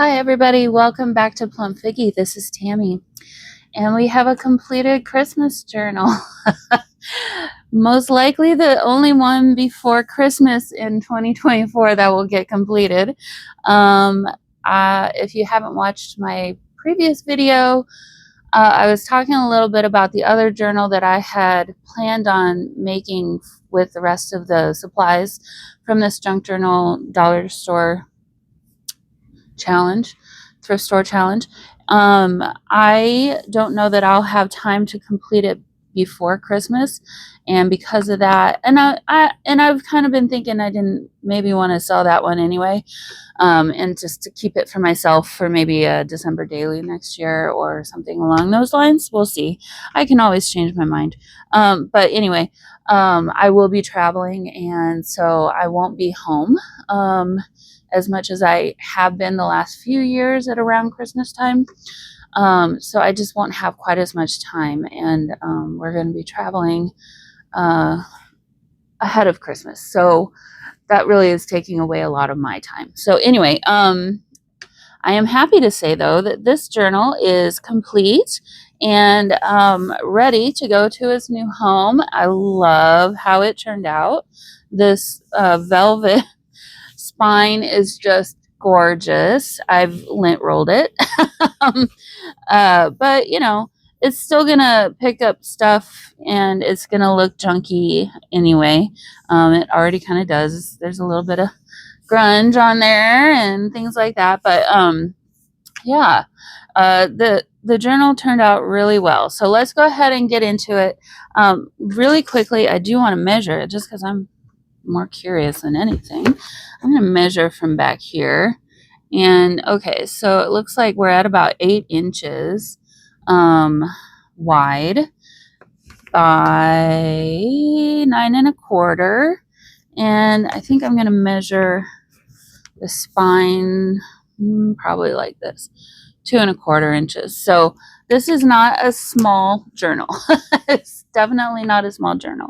Hi everybody, welcome back to Plum Figgy. This is Tammy, and we have a completed Christmas journal. Most likely the only one before Christmas in 2024 that will get completed. If you haven't watched my previous video, I was talking a little bit about the other journal that I had planned on making with the rest of the supplies from this junk journal dollar store challenge, thrift store challenge. I don't know that I'll have time to complete it before Christmas, and because of that, and I've kind of been thinking I didn't maybe want to sell that one anyway, and just to keep it for myself for maybe a December daily next year or something along those lines. We'll see. I can always change my mind. But anyway, I will be traveling, and so I won't be home as much as I have been the last few years at around Christmas time. So I just won't have quite as much time, and we're going to be traveling ahead of Christmas. So that really is taking away a lot of my time. So anyway, I am happy to say, though, that this journal is complete and ready to go to its new home. I love how it turned out. This velvet spine is just gorgeous. I've lint rolled it. But you know, it's still gonna pick up stuff and it's gonna look junky anyway. It already kind of does. There's a little bit of grunge on there and things like that, but yeah, the journal turned out really well. So let's go ahead and get into it. Really quickly, I do want to measure it just because I'm more curious than anything. I'm going to measure from back here. And okay, so it looks like we're at about 8 inches wide by 9 1/4. And I think I'm going to measure the spine probably like this, 2 1/4 inches. So this is not a small journal. It's definitely not a small journal.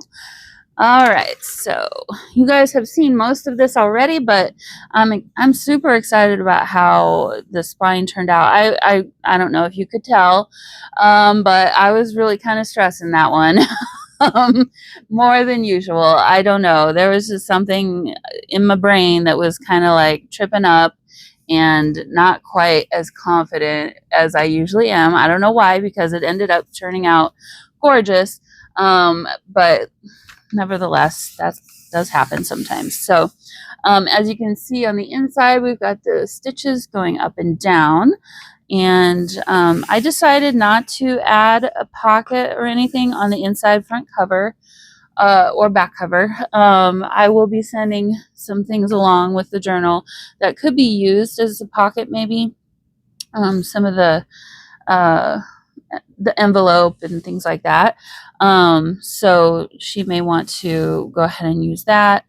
All right, so you guys have seen most of this already, but I'm super excited about how the spine turned out. I don't know if you could tell, but I was really kind of stressing that one more than usual. I don't know. There was just something in my brain that was kind of like tripping up and not quite as confident as I usually am. I don't know why, because it ended up turning out gorgeous, but nevertheless, that does happen sometimes. So as you can see on the inside, we've got the stitches going up and down. And I decided not to add a pocket or anything on the inside front cover or back cover. I will be sending some things along with the journal that could be used as a pocket maybe. Some of the envelope and things like that. So she may want to go ahead and use that.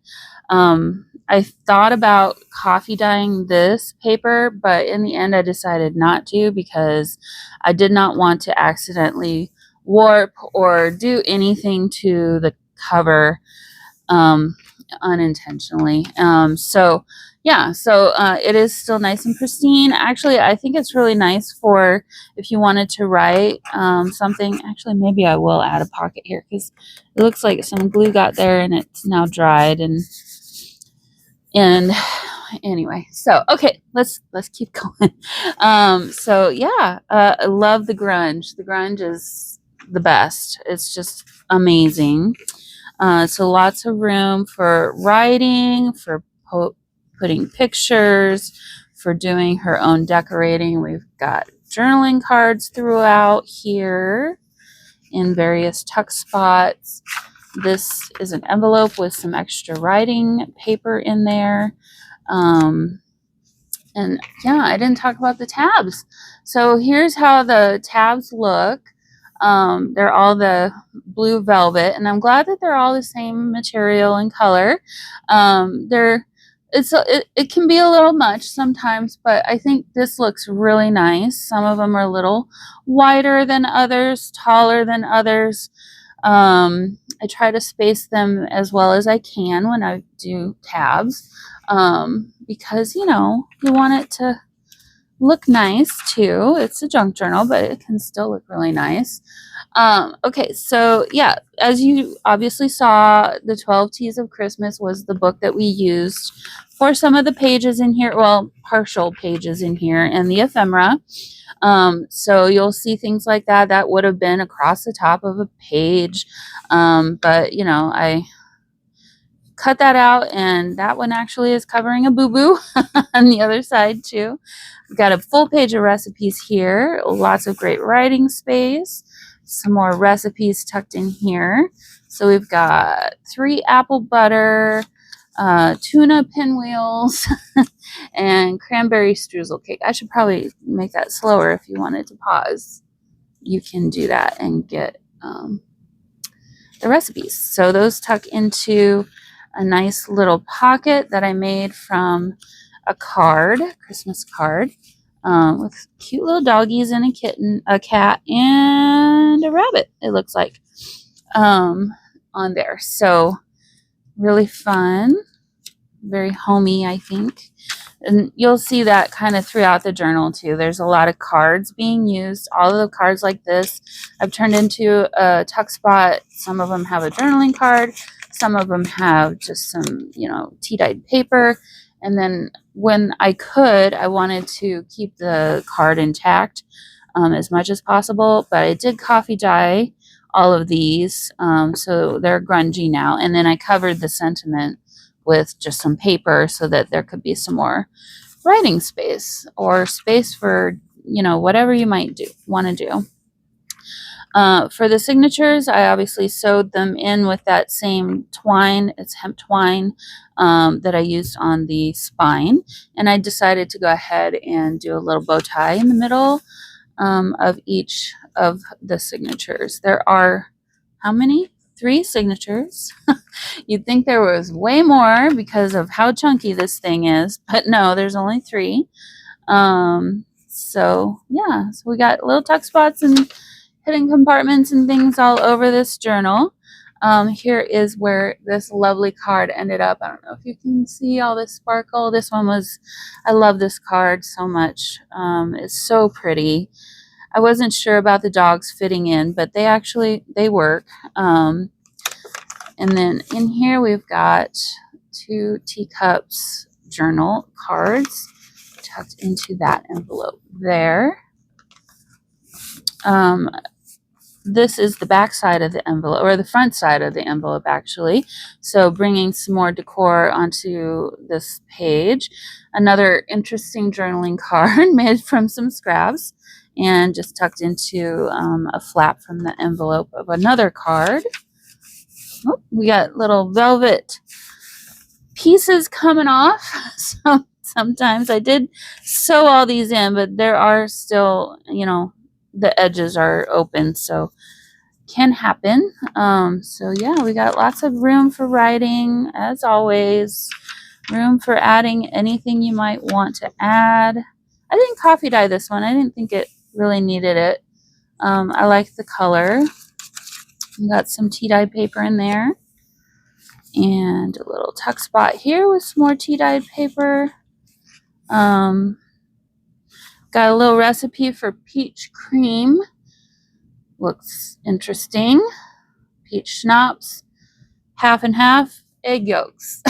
I thought about coffee dyeing this paper, but in the end I decided not to, because I did not want to accidentally warp or do anything to the cover unintentionally. So yeah, so it is still nice and pristine. Actually, I think it's really nice for if you wanted to write something. Actually, maybe I will add a pocket here because it looks like some glue got there and it's now dried. And anyway, so okay, let's keep going. So yeah, I love the grunge. The grunge is the best. It's just amazing. So lots of room for writing, for putting pictures, for doing her own decorating. We've got journaling cards throughout here in various tuck spots. This is an envelope with some extra writing paper in there. And yeah, I didn't talk about the tabs. So here's how the tabs look. They're all the blue velvet, and I'm glad that they're all the same material and color. It can be a little much sometimes, but I think this looks really nice. Some of them are a little wider than others, taller than others. I try to space them as well as I can when I do tabs, because you know, you want it to look nice too. It's a junk journal, but it can still look really nice. Okay, so yeah, as you obviously saw, the 12 Teas of Christmas was the book that we used for some of the pages in here, well, partial pages in here, and the ephemera. So you'll see things like that. That would have been across the top of a page. But you know, I cut that out, and that one actually is covering a boo-boo on the other side too. We've got a full page of recipes here, lots of great writing space, some more recipes tucked in here. So we've got 3 apple butter, tuna pinwheels, and cranberry streusel cake. I should probably make that slower. If you wanted to pause, you can do that and get the recipes. So those tuck into a nice little pocket that I made from a card, Christmas card, with cute little doggies and a kitten, a cat, and a rabbit, it looks like, on there. So really fun, very homey, I think. And you'll see that kind of throughout the journal too. There's a lot of cards being used. All of the cards like this I've turned into a tuck spot. Some of them have a journaling card. Some of them have just some, you know, tea-dyed paper. And then when I could, I wanted to keep the card intact as much as possible. But I did coffee dye all of these, so they're grungy now. And then I covered the sentiment with just some paper so that there could be some more writing space or space for, you know, whatever you might want to do. For the signatures, I obviously sewed them in with that same twine. It's hemp twine that I used on the spine. And I decided to go ahead and do a little bow tie in the middle of each of the signatures. There are how many? 3 signatures. You'd think there was way more because of how chunky this thing is, but no, there's only 3. So yeah, so we got little tuck spots and hidden compartments and things all over this journal. Here is where this lovely card ended up. I don't know if you can see all this sparkle. This one was, I love this card so much. It's so pretty. I wasn't sure about the dogs fitting in, but they work. And then in here we've got 2 teacups journal cards tucked into that envelope there. This is the back side of the envelope, or the front side of the envelope actually. So bringing some more decor onto this page. Another interesting journaling card made from some scraps and just tucked into a flap from the envelope of another card. Oh, we got little velvet pieces coming off. So sometimes I did sew all these in, but there are still, you know, the edges are open, so can happen. So yeah, we got lots of room for writing, as always. Room for adding anything you might want to add. I didn't coffee dye this one. I didn't think it really needed it. I like the color. We got some tea-dyed paper in there. And a little tuck spot here with some more tea-dyed paper. Got a little recipe for peach cream. Looks interesting. Peach schnapps, half and half, egg yolks.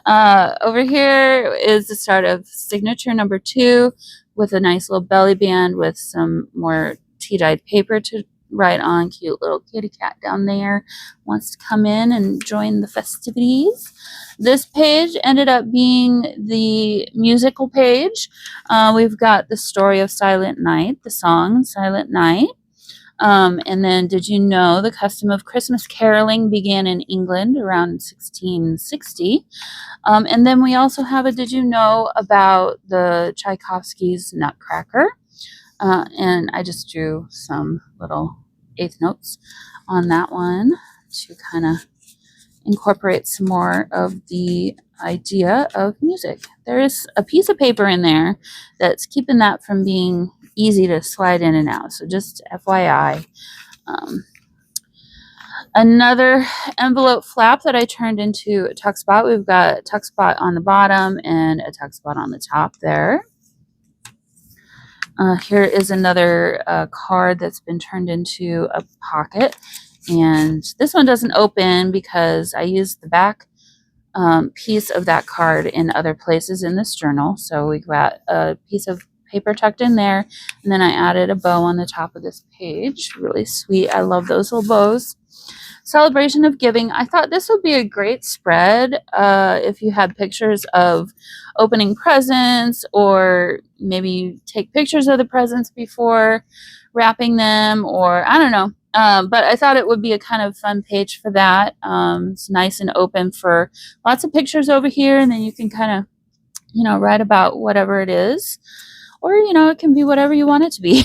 Over here is the start of signature number 2 with a nice little belly band with some more tea-dyed paper to write on. Cute little kitty cat down there wants to come in and join the festivities. This page ended up being the musical page. We've got the story of Silent Night, the song Silent Night. And then, did you know the custom of Christmas caroling began in England around 1660? And then we also have a did you know about the Tchaikovsky's Nutcracker? And I just drew some little eighth notes on that one to kind of incorporate some more of the idea of music. There is a piece of paper in there that's keeping that from being easy to slide in and out. So just FYI. Another envelope flap that I turned into a tuck spot. We've got a tuck spot on the bottom and a tuck spot on the top there. Here is another card that's been turned into a pocket. And this one doesn't open because I used the back piece of that card in other places in this journal. So we got a piece of paper tucked in there, and then I added a bow on the top of this page. Really sweet. I love those little bows. Celebration of Giving. I thought this would be a great spread if you had pictures of opening presents, or maybe you take pictures of the presents before wrapping them, or I don't know. But I thought it would be a kind of fun page for that. It's nice and open for lots of pictures over here, and then you can kind of, write about whatever it is. Or, it can be whatever you want it to be.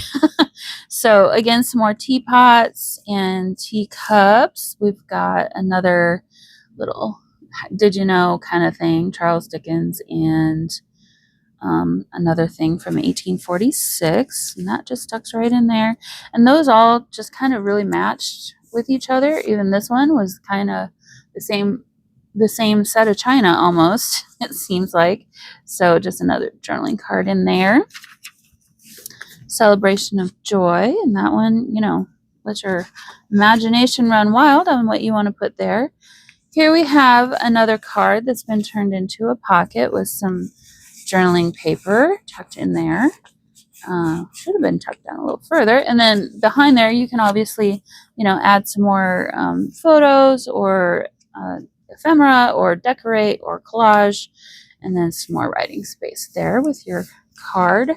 So again, some more teapots and teacups. We've got another little did you know kind of thing, Charles Dickens, and another thing from 1846. And that just tucks right in there. And those all just kind of really matched with each other. Even this one was kind of the same set of china almost, it seems like. So just another journaling card in there. Celebration of Joy, and that one, let your imagination run wild on what you want to put there. Here we have another card that's been turned into a pocket with some journaling paper tucked in there. Should have been tucked down a little further. And then behind there, you can obviously, add some more photos or ephemera or decorate or collage, and then some more writing space there with your card.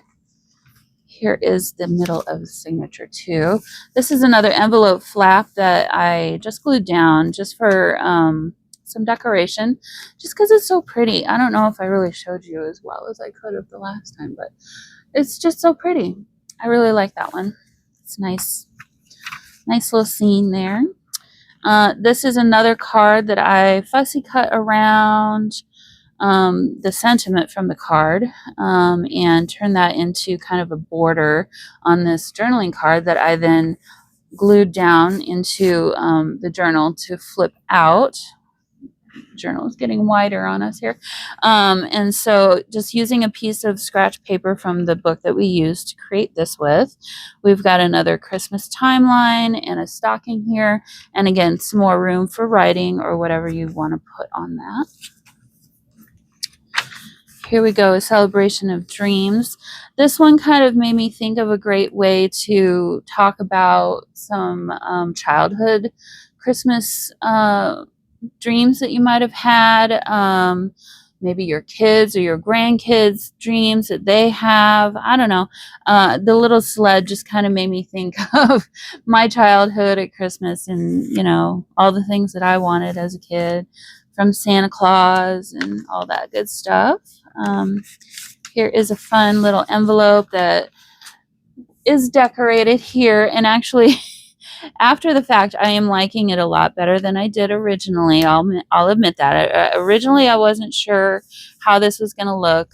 Here is the middle of the signature too. This is another envelope flap that I just glued down just for some decoration, just because it's so pretty. I don't know if I really showed you as well as I could have the last time, but it's just so pretty. I really like that one. It's nice little scene there. This is another card that I fussy cut around the sentiment from the card and turn that into kind of a border on this journaling card that I then glued down into the journal to flip out. Journal is getting wider on us here. And so just using a piece of scratch paper from the book that we used to create this with, we've got another Christmas timeline and a stocking here. And again, some more room for writing or whatever you want to put on that. Here we go, a celebration of dreams. This one kind of made me think of a great way to talk about some childhood Christmas dreams that you might have had. Maybe your kids or your grandkids' dreams that they have. I don't know. The little sled just kind of made me think of my childhood at Christmas and, all the things that I wanted as a kid, from Santa Claus and all that good stuff. Here is a fun little envelope that is decorated here, and actually after the fact I am liking it a lot better than I did originally. I'll admit that. Originally I wasn't sure how this was going to look,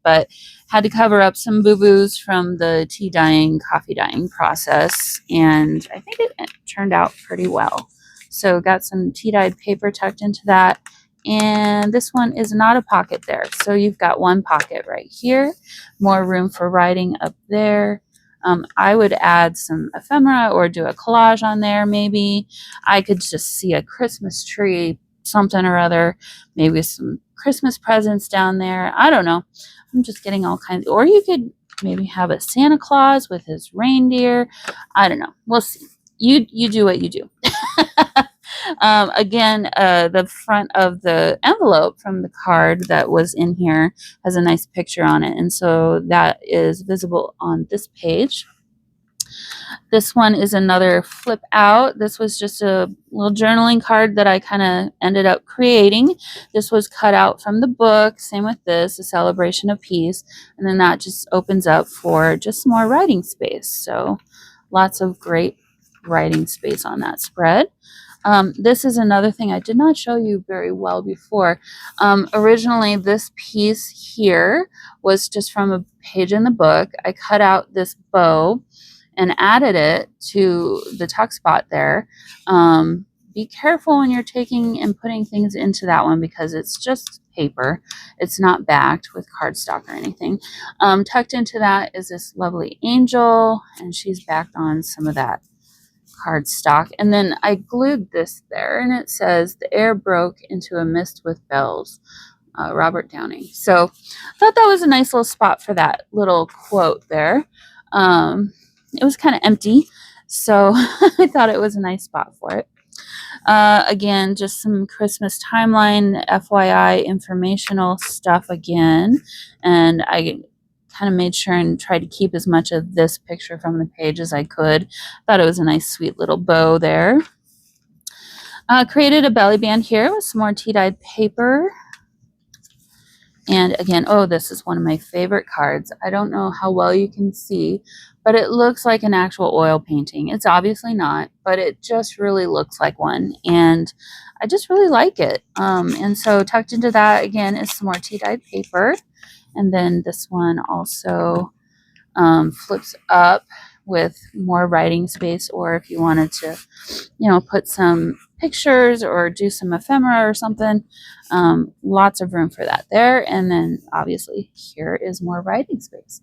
but had to cover up some boo-boos from the tea dyeing, coffee dyeing process, and I think it turned out pretty well. So got some tea dyed paper tucked into that. And this one is not a pocket there. So you've got one pocket right here, more room for writing up there. I would add some ephemera or do a collage on there maybe. I could just see a Christmas tree, something or other, maybe some Christmas presents down there. I don't know. I'm just getting all kinds. Or you could maybe have a Santa Claus with his reindeer. I don't know. We'll see. You do what you do. Again, the front of the envelope from the card that was in here has a nice picture on it, and so that is visible on this page. This one is another flip out. This was just a little journaling card that I kind of ended up creating. This was cut out from the book. Same with this, A Celebration of Peace. And then that just opens up for just more writing space. So lots of great writing space on that spread. This is another thing I did not show you very well before. Originally, this piece here was just from a page in the book. I cut out this bow and added it to the tuck spot there. be careful when you're taking and putting things into that one because it's just paper. It's not backed with cardstock or anything. Tucked into that is this lovely angel, and she's backed on some of that cardstock. And then I glued this there, and it says, "The air broke into a mist with bells." Robert Downey. So I thought that was a nice little spot for that little quote there. It was kind of empty, so I thought it was a nice spot for it. Again, just some Christmas timeline, FYI, informational stuff again. And I kind of made sure and tried to keep as much of this picture from the page as I could. Thought it was a nice, sweet little bow there. Created a belly band here with some more tea-dyed paper. And again, oh, this is one of my favorite cards. I don't know how well you can see, but it looks like an actual oil painting. It's obviously not, but it just really looks like one. And I just really like it. And so tucked into that, again, is some more tea-dyed paper. And then this one also flips up with more writing space, or if you wanted to, put some pictures or do some ephemera or something, lots of room for that there. And then obviously here is more writing space.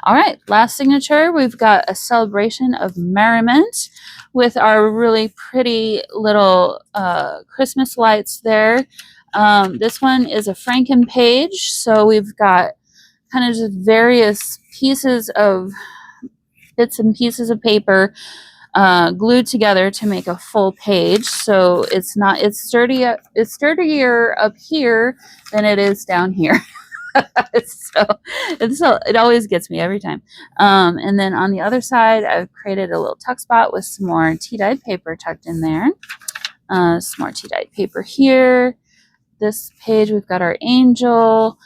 All right, last signature, we've got a celebration of merriment with our really pretty little Christmas lights there. This one is a Franken page, so we've got kind of just various bits and pieces of paper glued together to make a full page. So it's sturdier up here than it is down here. so it always gets me every time. And then on the other side, I've created a little tuck spot with some more tea-dyed paper tucked in there. Some more tea-dyed paper here. This page, we've got our angel.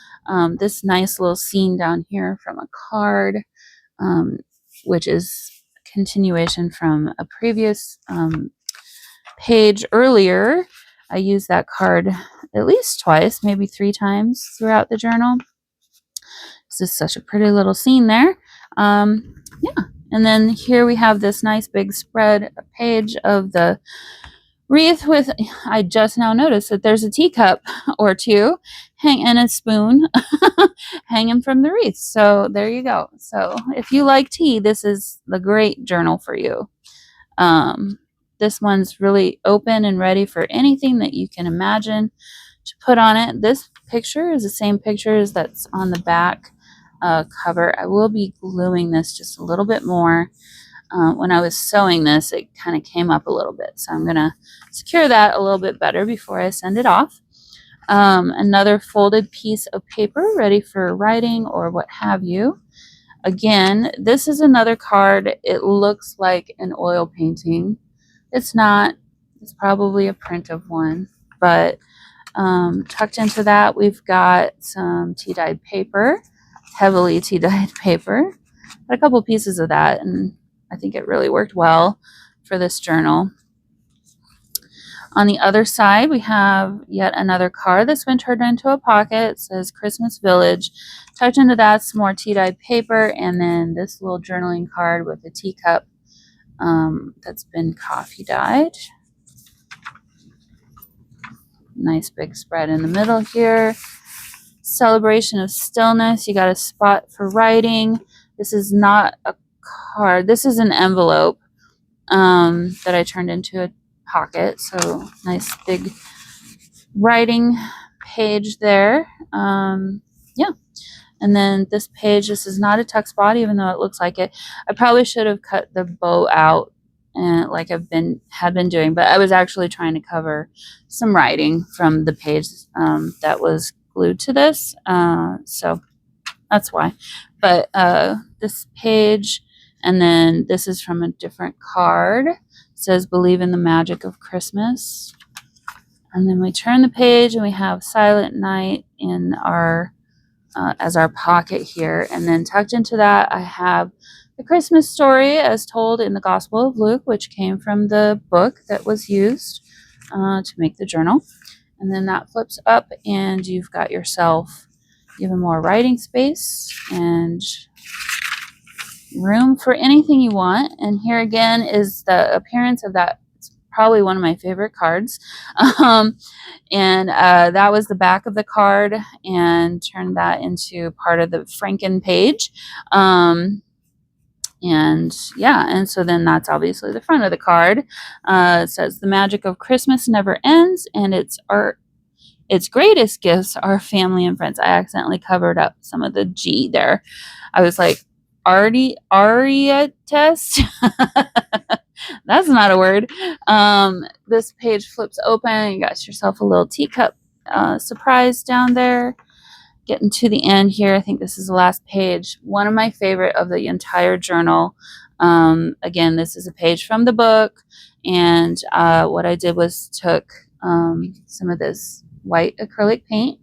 This nice little scene down here from a card, which is a continuation from a previous page earlier. I used that card at least twice, maybe 3 times throughout the journal. This is such a pretty little scene there. Yeah, and then here we have this nice big spread page of the wreath with, I just now noticed that there's a teacup or two and a spoon hanging from the wreath. So there you go. So if you like tea, this is the great journal for you. This one's really open and ready for anything that you can imagine to put on it. This picture is the same picture as that's on the back cover. I will be gluing this just a little bit more. When I was sewing this, it kind of came up a little bit. So I'm going to secure that a little bit better before I send it off. Another folded piece of paper ready for writing or what have you. Again, this is another card. It looks like an oil painting. It's not. It's probably a print of one. But tucked into that, we've got some tea-dyed paper, heavily tea-dyed paper. Got a couple pieces of that, and I think it really worked well for this journal. On the other side, we have yet another card that's been turned into a pocket. It says Christmas Village. Tucked into that, some more tea-dyed paper, and then this little journaling card with a teacup that's been coffee dyed. Nice big spread in the middle here. Celebration of stillness. You got a spot for writing. This is not a card. This is an envelope that I turned into a pocket. So nice big writing page there. Yeah. And then this page, this is not a tuck spot, even though it looks like it. I probably should have cut the bow out like I've had been doing, but I was actually trying to cover some writing from the page that was glued to this. So that's why. But this page, and then this is from a different card. It says Believe in the Magic of Christmas. And then we turn the page and we have Silent Night in our as our pocket here. And then tucked into that, I have the Christmas story as told in the Gospel of Luke, which came from the book that was used to make the journal. And then that flips up and you've got yourself even more writing space and room for anything you want. And here again is the appearance of that. It's probably one of my favorite cards. And that was the back of the card, and turned that into part of the Franken page. And yeah, and so then that's obviously the front of the card. It says the magic of Christmas never ends, and its greatest gifts are family and friends. I accidentally covered up some of the G there. I was like, Aria test. That's not a word. This page flips open. You got yourself a little teacup surprise down there. Getting to the end here. I think this is the last page. One of my favorite of the entire journal. Again, this is a page from the book. And what I did was took some of this white acrylic paint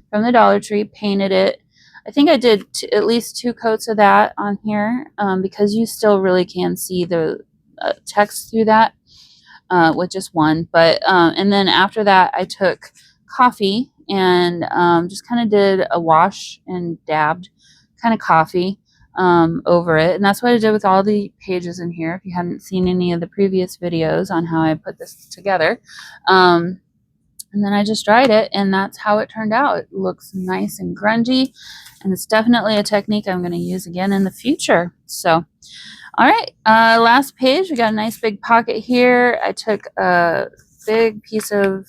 from the Dollar Tree, painted it. I think I did at least 2 coats of that on here, because you still really can see the text through that with just one. But and then after that, I took coffee and just kind of did a wash and dabbed kind of coffee over it. And that's what I did with all the pages in here, if you hadn't seen any of the previous videos on how I put this together. And then I just dried it, and that's how it turned out. It looks nice and grungy, and it's definitely a technique I'm going to use again in the future. So, all right, last page. We got a nice big pocket here. I took a big piece of,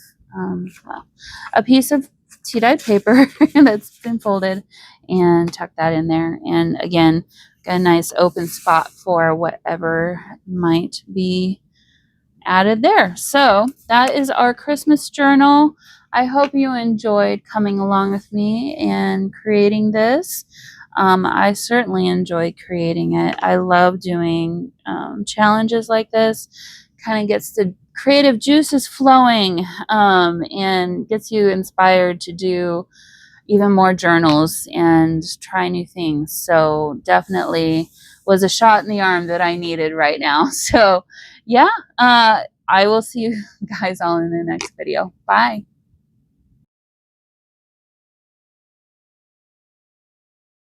a piece of tea-dyed paper that's been folded, and tucked that in there. And again, got a nice open spot for whatever might be added there. So that is our Christmas journal. I hope you enjoyed coming along with me and creating this. I certainly enjoyed creating it. I love doing challenges like this. Kind of gets the creative juices flowing, and gets you inspired to do even more journals and try new things. So definitely was a shot in the arm that I needed right now. So yeah, I will see you guys all in the next video. Bye.